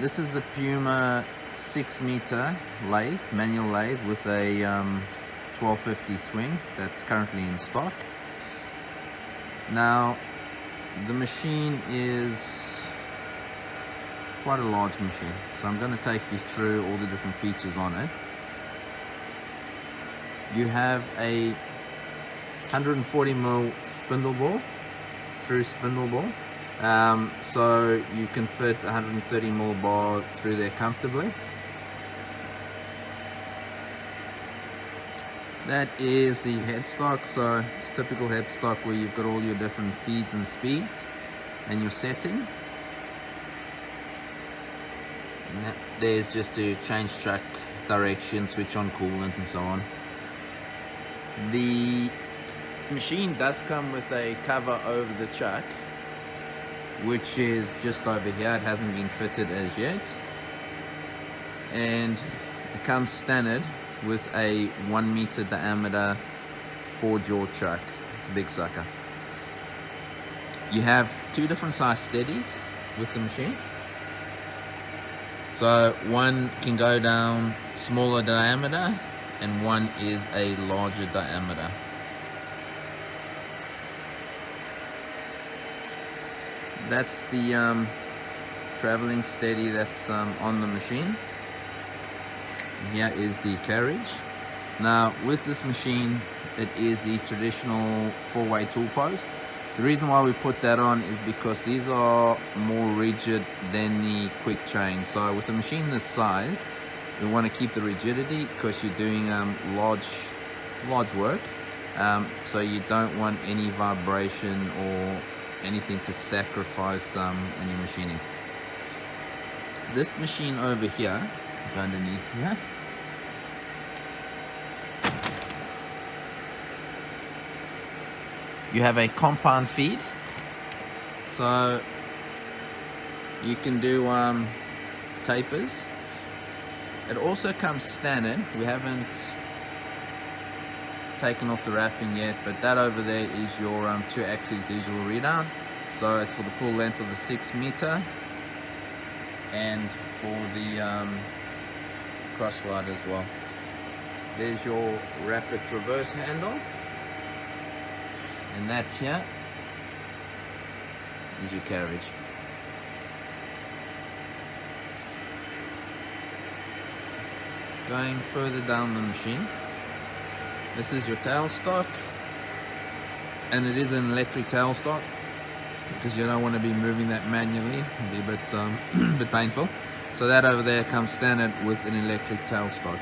This is the Puma 6-meter lathe, manual lathe with a 1250 swing that's currently in stock. Now, the machine is quite a large machine, so I'm going to take you through all the different features on it. You have a 140mm spindle bore, through spindle bore, so you can fit 130mm bar through there comfortably. That is the headstock, so it's typical headstock where you've got all your different feeds and speeds and your setting. And there's just to change track direction, switch on coolant and so on. The machine does come with a cover over the chuck, which is just over here. It hasn't been fitted as yet, and it comes standard with a 1 meter diameter 4-jaw chuck. It's a big sucker. You have 2 different size steadies with the machine, so one can go down smaller diameter and one is a larger diameter. That's the traveling steady that's on the machine. And here is the carriage. Now with this machine, it is the traditional 4-way tool post. The reason why we put that on is because these are more rigid than the quick chain. So with a machine this size, we want to keep the rigidity because you're doing large work. So you don't want any vibration or anything to sacrifice when you're machining. This machine over here is underneath here. You have a compound feed, so you can do tapers. It also comes standard. We haven't taken off the wrapping yet, but that over there is your 2-axis digital readout. So it's for the full length of the 6-meter and for the crossride as well. There's your rapid traverse handle, and that's here is your carriage. Going further down the machine, this is your tailstock, and it is an electric tailstock because you don't want to be moving that manually. It'd be a bit painful. So that over there comes standard with an electric tailstock.